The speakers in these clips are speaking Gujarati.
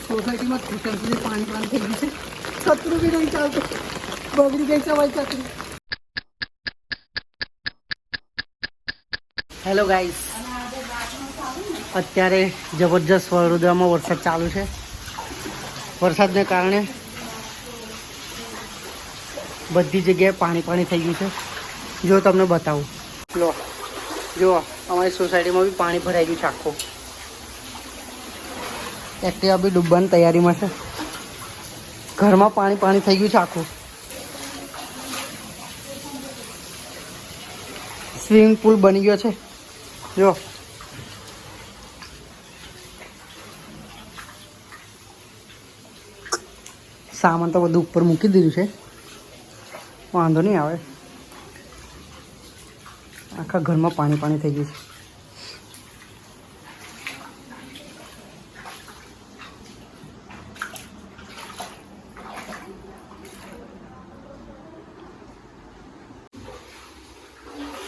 સોસાયટીમાં ઘૂંટણ સુધી પાણી થઈ ગયું છે. છત્રું બી નહીં ચાલતું, બગડી ગઈ છે ભાઈ છત્રી. હેલો ગાઈસ, અત્યારે જબરજસ્ત વડોદરામાં વરસાદ ચાલુ છે. વરસાદને કારણે બધી જગ્યાએ પાણી થઈ ગયું છે. જો તમને બતાવું, લો જો અમારી સોસાયટીમાં બી પાણી ભરાઈ ગયું છે આખું. એક્ટિવા બી ડૂબવાની તૈયારીમાં છે. ઘરમાં પાણી થઈ ગયું છે આખું. સ્વિમિંગ પુલ બની ગયો છે. જો સામાન તો બધું ઉપર મૂકી દીધું છે, વાંધો નહીં આવે. આખા ઘરમાં પાણી થઈ ગયું છે.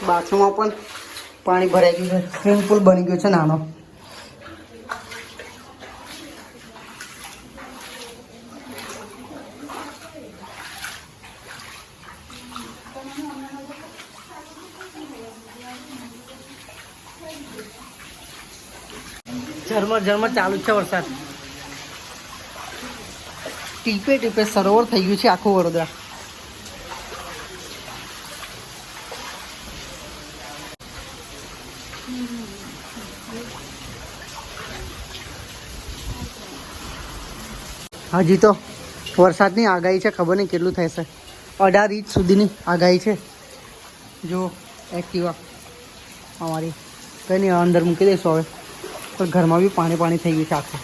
બાથરૂમમાં પણ પાણી ભરાઈ ગયું છે. સ્વિમિંગ પુલ બની ગયો છે નાનો. ઝરમર ચાલુ જ છે વરસાદ. ટીપે ટીપે સરોવર થઈ ગયું છે આખું વડોદરા. હજી તો વરસાદની આગાહી છે, ખબર નહીં કેટલું થશે. 18 ઇંચ સુધીની આગાહી છે. જો એક્ટિવા અમારી કંઈ નહીં, અંદર મૂકી દઈશું હવે. પણ ઘરમાં બી પાણી થઈ ગયું છે આખું.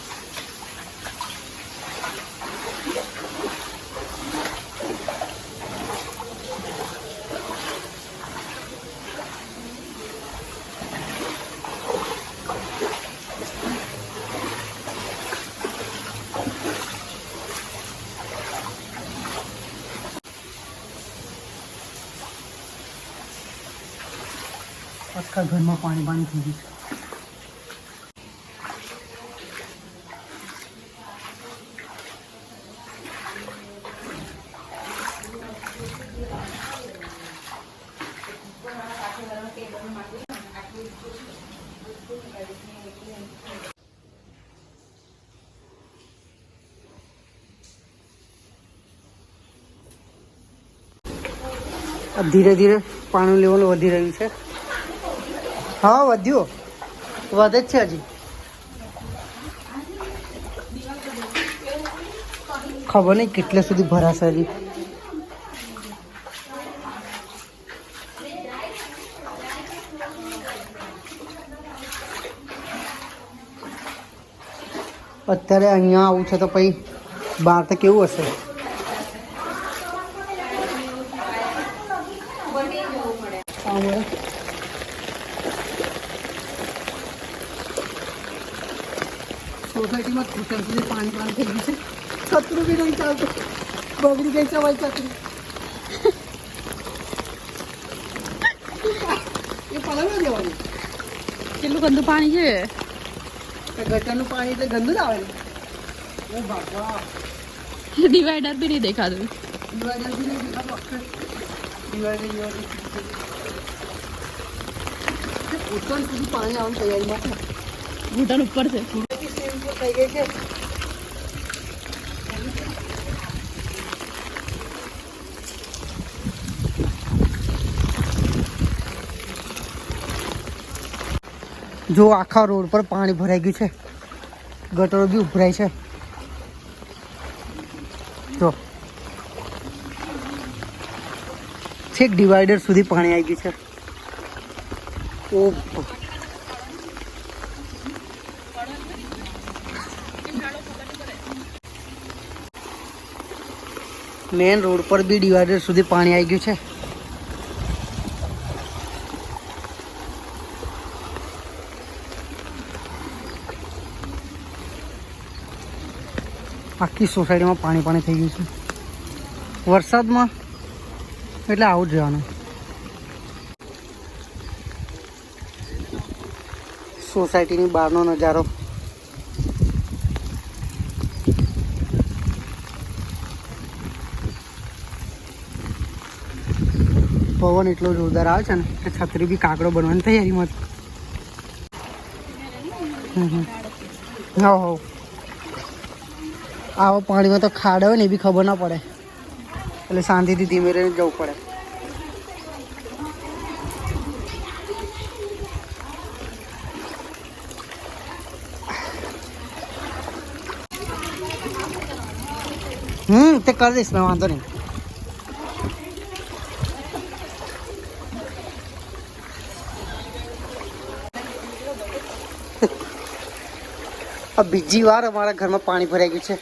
આખા ઘરમાં પાણી થઈ ગયું છે. ધીરે ધીરે પાણી લેવલ વધી રહ્યું છે. હા વધ્યો, વધે જ છે હજી. ખબર નહીં કેટલે સુધી ભરાશે હજી. અત્યારે અહીંયા આવું છે તો પછી બહાર તો કેવું હશે. સોસાયટીમાં ઘૂંટણ સુધી પાણી થઈ ગયું છે. છત્રું બી નહીં ચાલતું, બગડી ગઈ છે ભાઈ છત્રી. એ પલંગ દેવાનું. કેટલું ગંદુ પાણી છે. ગટરનું પાણી એટલે ગંદુ જ આવે ને. ડિવાઈડર બી નહીં દેખાતું. ડિવાઈડર બી નહીં દેખાતું. ઘૂંટણ સુધી પાણી આવવાની તૈયારીમાં છે. ઘૂંટણ ઉપર છે. થઈ ગઈ છે. જો આખા રોડ પર પાણી ભરાઈ ગયું છે. ગટરો બી ઉભરાય છે. જો છેક ડિવાઈડર સુધી પાણી આવી ગયું છે. ઓ મેન રોડ પર બી ડિવાઈડર સુધી પાણી આવી ગયું છે. આખી સોસાયટીમાં પાણી થઈ ગયું છે. વરસાદમાં એટલે આવું જ રહેવાનું. સોસાયટીની બહારનો નજારો. પવન એટલો જોરદાર આવે છે ને કે છત્રી બી કાકડો બનવાની તૈયારીમાં હા હો આવો પાણીમાં તો ખાડા હોય ને એ બી ખબર ના પડે એટલે શાંતિથી ધીમે રહીને જવું પડે. તે કરી દઈશ મેં, વાંધો નહીં. બીજી વાર અમારા ઘરમાં પાણી ભરાઈ ગયું છે.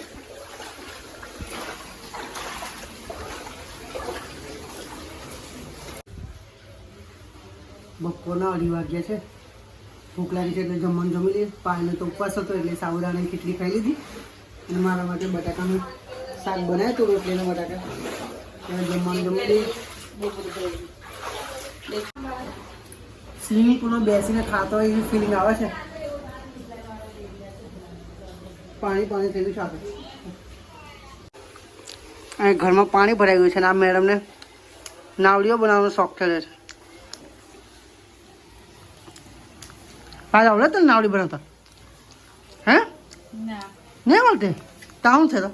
બપોરના 2:30 વાગ્યા છે. ભૂખ લાગી છે એટલે જમવાનું જમી લઈએ. પાણીનો તો ઉપવાસ હતો એટલે સાબુદાણાની ખીચડી ખાઈ લીધી અને મારા માટે બટાકાનું શાક બનાવ્યું હતું, રોટલીના બટાકા. એટલે જમવાનું જમી લઈએ. સ્વિમિંગ પુલમાં બેસીને ખાતો હોય એવી ફિલિંગ આવે છે. પાણી પાણી થઈ ગયું છે આપણે. અને ઘરમાં પાણી ભરાઈ ગયું છે અને આ મેડમને નાવડીઓ બનાવવાનો શોખ થયો છે. आज आवडत तर नावडी बनवता હે ના નહીં મળતી તાવું છે તો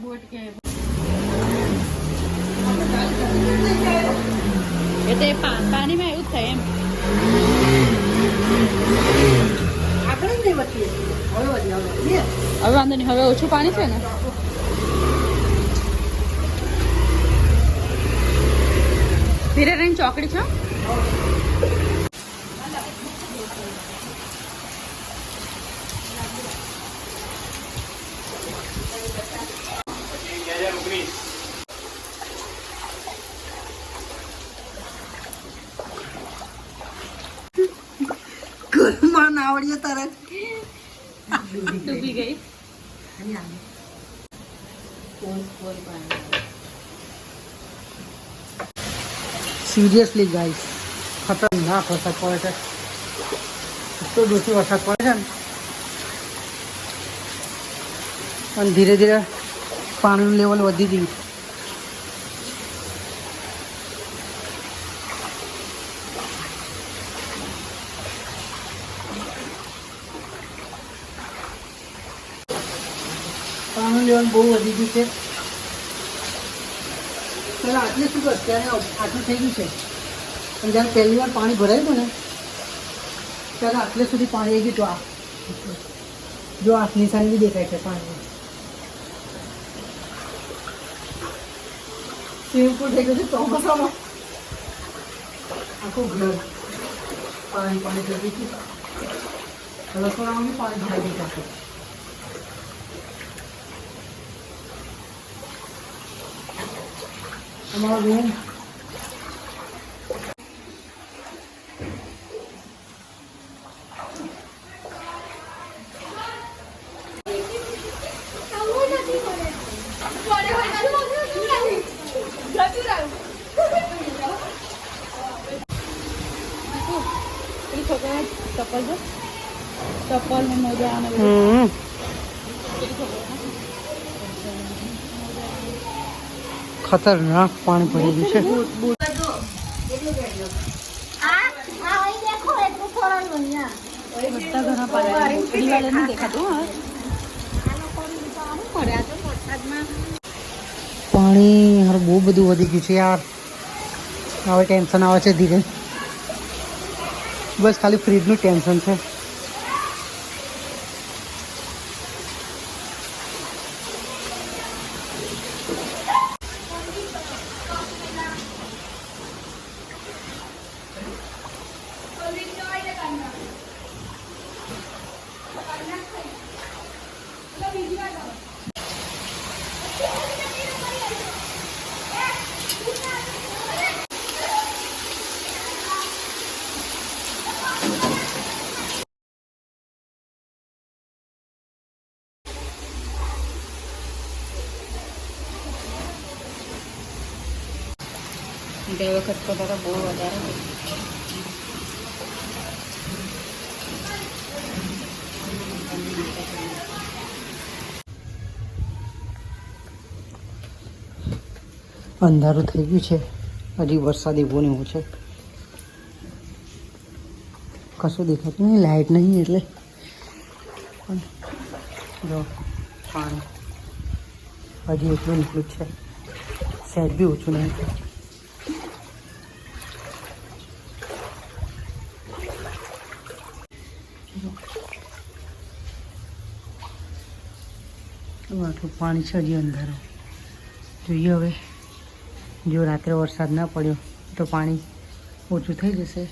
બોટ કે એટલે પાણીમાં એવું જ થાય એમ. આગળ નહીં વધતી હવે હવે વાંધો નહીં, હવે ઓછું પાણી છે ને. ધીરે રહીને ચોકડી છો. ઘરમાં નાવડીઓ તરત ડૂબી ગઈ. સિરિયસલી ગાઈસ ખતરનાક વરસાદ પડે છે. એટલો દોષી વરસાદ પડે છે ને અને ધીરે ધીરે પાણીનું લેવલ વધી ગયું. પાણીનું લેવલ બહુ વધી ગયું છે. પહેલાં આટલે શું કર ત્યારે આટલું થઈ ગયું છે પણ જ્યારે પહેલી વાર પાણી ભરાયું હતું ને ત્યારે આટલે સુધી પાણી આવી ગયું. જો આ નિશાની બી દેખાય છે પાણી. સ્વિમિંગ પુલ થઈ ગયું છે ચોમાસામાં. આખું ઘર પાણી પાણી થઈ ગયું છે. રસોડામાં બી પાણી ભરાઈ ગયું છે. અમારો રૂમ ચપ્પલ ને મોજા અને ખતરનાક પાણી ભરી ગયું છે. બધા ઘણા પાણી દિવાળી નહીં દેખાતું. પાણી હાર બહુ બધું વધી ગયું છે યાર. હવે ટેન્શન આવે છે ધીરે. બસ ખાલી ફ્રીજનું ટેન્શન છે. બે વખત કરતા તો બહુ વધારે. અંધારું થઈ ગયું છે, હજી વરસાદ એવો ને એવો છે, કશું દેખાતું નહીં, લાઇટ નહીં એટલે. પણ જો પાણી હજી એટલું એટલું જ છે, સહેજ બી ઓછું નહીં. આટલું પાણી છે હજી અંધારું. જોઈએ હવે, જો રાત્રે વરસાદ ના પડ્યો તો પાણી ઓછું થઈ જશે.